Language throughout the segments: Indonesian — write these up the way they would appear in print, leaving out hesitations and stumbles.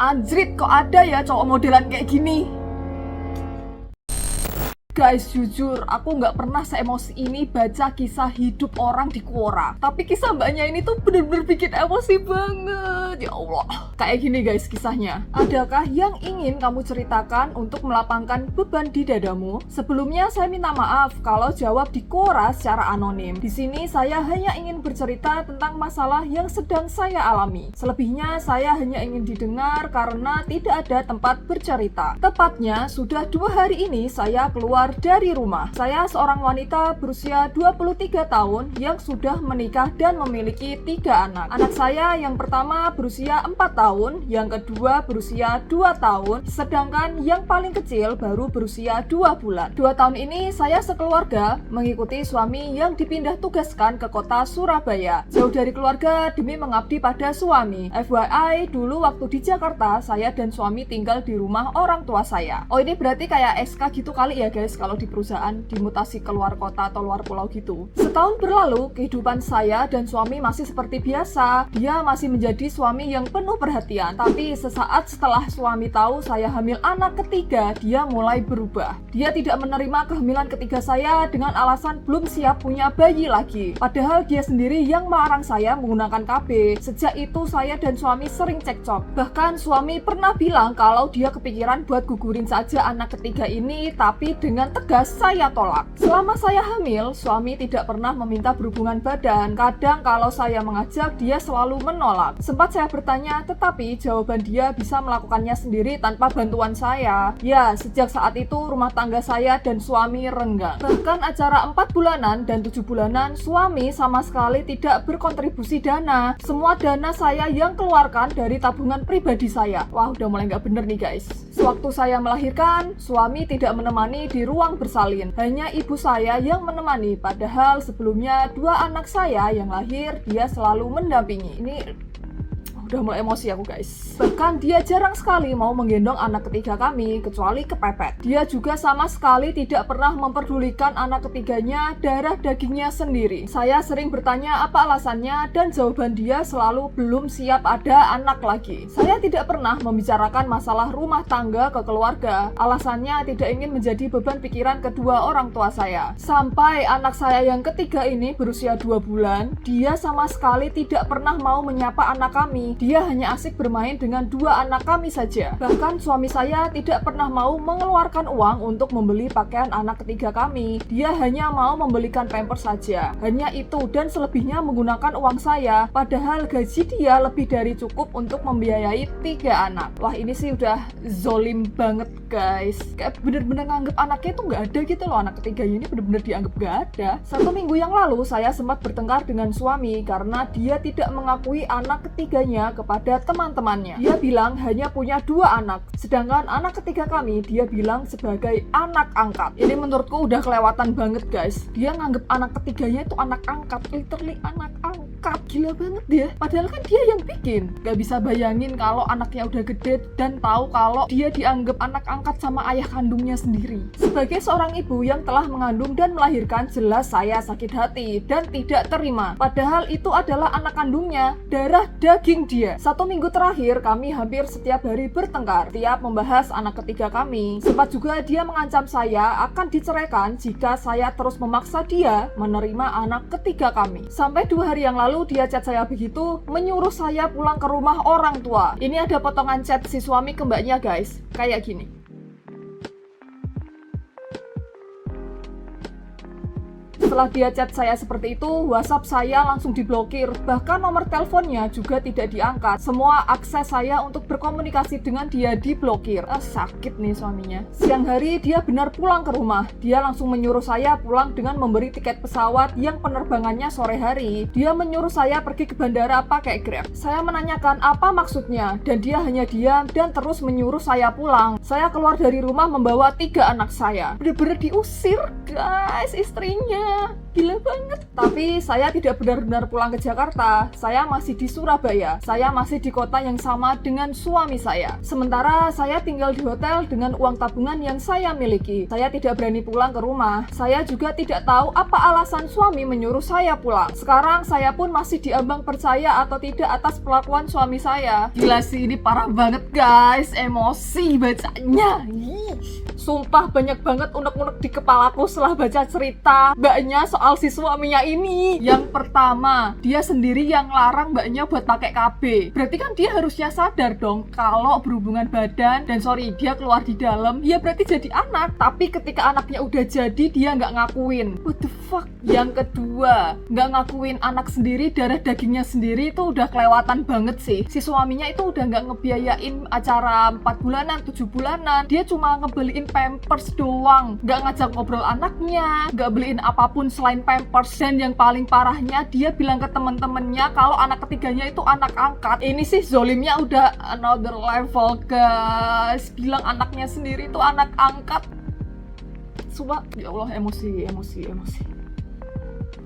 Anjrit, kok ada ya cowok modelan kayak gini? Guys, jujur, aku nggak pernah seemosi ini baca kisah hidup orang di Quora. Tapi kisah mbaknya ini tuh bener-bener bikin emosi banget. Ya Allah. Kayak gini guys kisahnya. Adakah yang ingin kamu ceritakan untuk melapangkan beban di dadamu? Sebelumnya saya minta maaf kalau jawab di Quora secara anonim. Di sini saya hanya ingin bercerita tentang masalah yang sedang saya alami. Selebihnya saya hanya ingin didengar karena tidak ada tempat bercerita. Tepatnya, sudah 2 hari ini saya keluar dari rumah. Saya seorang wanita berusia 23 tahun yang sudah menikah dan memiliki 3 anak. Anak saya yang pertama berusia 4 tahun, yang kedua berusia 2 tahun, sedangkan yang paling kecil baru berusia 2 bulan. 2 tahun ini saya sekeluarga mengikuti suami yang dipindah tugaskan ke kota Surabaya. Jauh dari keluarga demi mengabdi pada suami. FYI, dulu waktu di Jakarta, saya dan suami tinggal di rumah orang tua saya. Oh, ini berarti kayak SK gitu kali ya guys, kalau di perusahaan dimutasi ke luar kota atau luar pulau gitu. Setahun berlalu, kehidupan saya dan suami masih seperti biasa. Dia masih menjadi suami yang penuh perhatian. Tapi sesaat setelah suami tahu saya hamil anak ketiga, dia mulai berubah. Dia tidak menerima kehamilan ketiga saya dengan alasan belum siap punya bayi lagi. Padahal dia sendiri yang melarang saya menggunakan KB. Sejak itu saya dan suami sering cekcok. Bahkan suami pernah bilang kalau dia kepikiran buat gugurin saja anak ketiga ini, tapi dengan tegas saya tolak. Selama saya hamil, suami tidak pernah meminta berhubungan badan. Kadang kalau saya mengajak, dia selalu menolak. Sempat saya bertanya, tetapi jawaban dia bisa melakukannya sendiri tanpa bantuan saya. Ya, sejak saat itu rumah tangga saya dan suami renggang. Bahkan acara 4 bulanan dan 7 bulanan, suami sama sekali tidak berkontribusi dana. Semua dana saya yang keluarkan dari tabungan pribadi saya. Wah, udah mulai nggak bener nih guys. Sewaktu saya melahirkan, suami tidak menemani di ruang bersalin. Hanya ibu saya yang menemani. Padahal sebelumnya 2 anak saya yang lahir, dia selalu mendampingi. Ini udah mulai emosi aku guys. Bahkan dia jarang sekali mau menggendong anak ketiga kami, kecuali kepepet. Dia juga sama sekali tidak pernah memperdulikan anak ketiganya, darah dagingnya sendiri. Saya sering bertanya apa alasannya, dan jawaban dia selalu belum siap ada anak lagi. Saya tidak pernah membicarakan masalah rumah tangga ke keluarga. Alasannya tidak ingin menjadi beban pikiran kedua orang tua saya. Sampai anak saya yang ketiga ini berusia 2 bulan, dia sama sekali tidak pernah mau menyapa anak kami. Dia hanya asik bermain dengan 2 anak kami saja. Bahkan suami saya tidak pernah mau mengeluarkan uang untuk membeli pakaian anak ketiga kami. Dia hanya mau membelikan pampers saja. Hanya itu, dan selebihnya menggunakan uang saya. Padahal gaji dia lebih dari cukup untuk membiayai 3 anak. Wah, ini sih udah zolim banget guys. Kayak bener-bener nganggep anaknya itu nggak ada gitu loh. Anak ketiganya ini bener-bener dianggap nggak ada. 1 minggu yang lalu saya sempat bertengkar dengan suami karena dia tidak mengakui anak ketiganya kepada teman-temannya. Dia bilang hanya punya 2 anak, sedangkan anak ketiga kami dia bilang sebagai anak angkat. Ini menurutku udah kelewatan banget guys. Dia nganggep anak ketiganya itu anak angkat, literally anak angkat. Gila banget dia. Padahal kan dia yang bikin. Gak bisa bayangin kalau anaknya udah gede dan tahu kalau dia dianggap anak angkat sama ayah kandungnya sendiri. Sebagai seorang ibu yang telah mengandung dan melahirkan, jelas saya sakit hati dan tidak terima. Padahal itu adalah anak kandungnya, darah daging dia. 1 minggu terakhir kami hampir setiap hari bertengkar tiap membahas anak ketiga kami. Sempat juga dia mengancam saya akan diceraikan jika saya terus memaksa dia menerima anak ketiga kami. Sampai 2 hari yang lalu dia chat saya begitu, menyuruh saya pulang ke rumah orang tua. Ini ada potongan chat si suami ke mbaknya guys, kayak gini. Setelah dia chat saya seperti itu, WhatsApp saya langsung diblokir. Bahkan nomor teleponnya juga tidak diangkat. Semua akses saya untuk berkomunikasi dengan dia diblokir. Sakit nih suaminya. Siang hari dia benar pulang ke rumah. Dia langsung menyuruh saya pulang dengan memberi tiket pesawat yang penerbangannya sore hari. Dia menyuruh saya pergi ke bandara pakai Grab. Saya menanyakan apa maksudnya, dan dia hanya diam dan terus menyuruh saya pulang. Saya keluar dari rumah membawa 3 anak saya. Bener-bener diusir guys istrinya. sana. Gila banget. Tapi saya tidak benar-benar pulang ke Jakarta. Saya masih di Surabaya. Saya masih di kota yang sama dengan suami saya. Sementara saya tinggal di hotel dengan uang tabungan yang saya miliki. Saya tidak berani pulang ke rumah. Saya juga tidak tahu apa alasan suami menyuruh saya pulang. Sekarang saya pun masih diambang percaya atau tidak atas perlakuan suami saya. Gila sih, ini parah banget guys. Emosi bacanya. Sumpah banyak banget unek-unek di kepalaku setelah baca cerita mbaknya soal si suaminya ini. Yang pertama, dia sendiri yang larang mbaknya buat pakai KB. Berarti kan dia harusnya sadar dong kalau berhubungan badan dan dia keluar di dalam, ya berarti jadi anak. Tapi ketika anaknya udah jadi, dia nggak ngakuin. What the fuck? Yang kedua, nggak ngakuin anak sendiri, darah dagingnya sendiri, itu udah kelewatan banget sih. Si suaminya itu udah nggak ngebiayain acara 4 bulanan, 7 bulanan. Dia cuma ngebeliin Pampers doang, nggak ngajak ngobrol anaknya, nggak beliin apapun selain Pampers. Dan yang paling parahnya, dia bilang ke temen-temennya kalau anak ketiganya itu anak angkat. Ini sih zolimnya udah another level guys. Bilang anaknya sendiri itu anak angkat. Sumpah, ya Allah, emosi.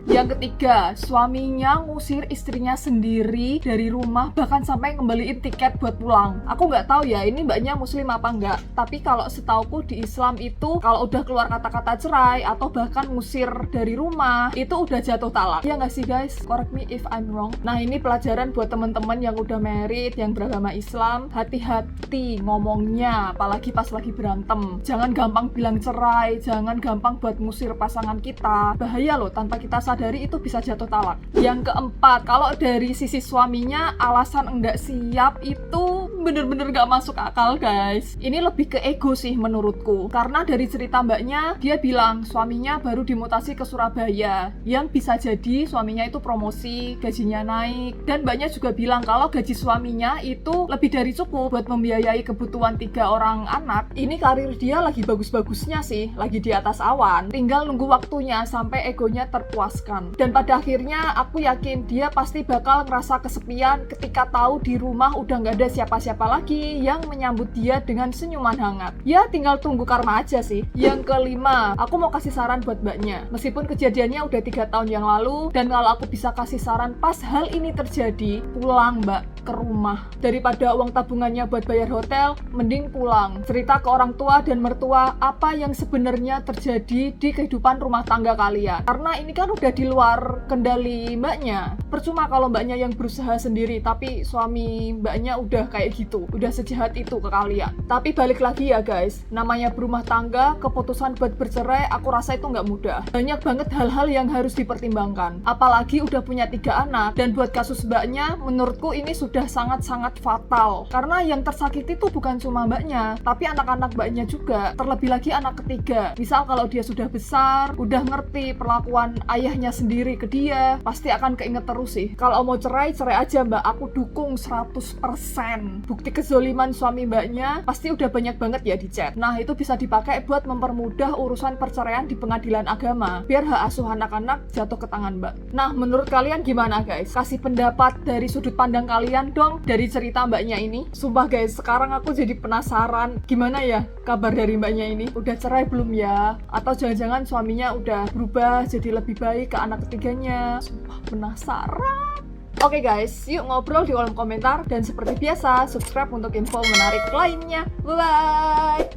Yang ketiga, suaminya ngusir istrinya sendiri dari rumah, bahkan sampai ngembaliin tiket buat pulang. Aku nggak tahu ya, ini mbaknya muslim apa enggak. Tapi kalau setauku di Islam itu, kalau udah keluar kata-kata cerai atau bahkan ngusir dari rumah, itu udah jatuh talak. Iya nggak sih guys? Correct me if I'm wrong. Nah, ini pelajaran buat teman-teman yang udah married, yang beragama Islam. Hati-hati ngomongnya, apalagi pas lagi berantem. Jangan gampang bilang cerai, jangan gampang buat ngusir pasangan kita. Bahaya loh, tanpa kita sadari itu bisa jatuh talak. Yang keempat, kalau dari sisi suaminya alasan enggak siap itu bener-bener gak masuk akal guys. Ini lebih ke ego sih menurutku. Karena dari cerita mbaknya, dia bilang suaminya baru dimutasi ke Surabaya, yang bisa jadi suaminya itu promosi, gajinya naik. Dan mbaknya juga bilang kalau gaji suaminya itu lebih dari cukup buat membiayai kebutuhan 3 orang anak. Ini karir dia lagi bagus-bagusnya sih, lagi di atas awan. Tinggal nunggu waktunya sampai egonya terpuaskan. Dan pada akhirnya aku yakin dia pasti bakal ngerasa kesepian ketika tahu di rumah udah nggak ada siapa-siapa lagi yang menyambut dia dengan senyuman hangat. Ya tinggal tunggu karma aja sih. Yang kelima, aku mau kasih saran buat mbaknya. Meskipun kejadiannya udah 3 tahun yang lalu, dan kalau aku bisa kasih saran pas hal ini terjadi, pulang mbak ke rumah. Daripada uang tabungannya buat bayar hotel, mending pulang. Cerita ke orang tua dan mertua apa yang sebenarnya terjadi di kehidupan rumah tangga kalian. Karena ini kan udah di luar kendali mbaknya. Percuma kalau mbaknya yang berusaha sendiri, tapi suami mbaknya udah kayak gitu, udah sejahat itu ke kalian. Tapi balik lagi ya guys, namanya berumah tangga, keputusan buat bercerai aku rasa itu nggak mudah. Banyak banget hal-hal yang harus dipertimbangkan. Apalagi udah punya 3 anak, dan buat kasus mbaknya, menurutku ini sudah sangat-sangat fatal. Karena yang tersakiti itu bukan cuma mbaknya, tapi anak-anak mbaknya juga. Terlebih lagi anak ketiga. Misal kalau dia sudah besar, udah ngerti perlakuan ayahnya sendiri ke dia, pasti akan keinget terus sih. Kalau mau cerai, cerai aja mbak, aku dukung 100%. Bukti kezoliman suami mbaknya pasti udah banyak banget ya di chat. Nah, itu bisa dipakai buat mempermudah urusan perceraian di pengadilan agama, biar hak asuh anak-anak jatuh ke tangan mbak. Nah, menurut kalian gimana guys? Kasih pendapat dari sudut pandang kalian dong dari cerita mbaknya ini. Sumpah guys, sekarang aku jadi penasaran gimana ya kabar dari mbaknya ini. Udah cerai belum ya? Atau jangan-jangan suaminya udah berubah jadi lebih baik ke anak ketiganya. Sumpah penasaran. Oke guys, yuk ngobrol di kolom komentar. Dan seperti biasa, subscribe untuk info menarik lainnya. Bye-bye!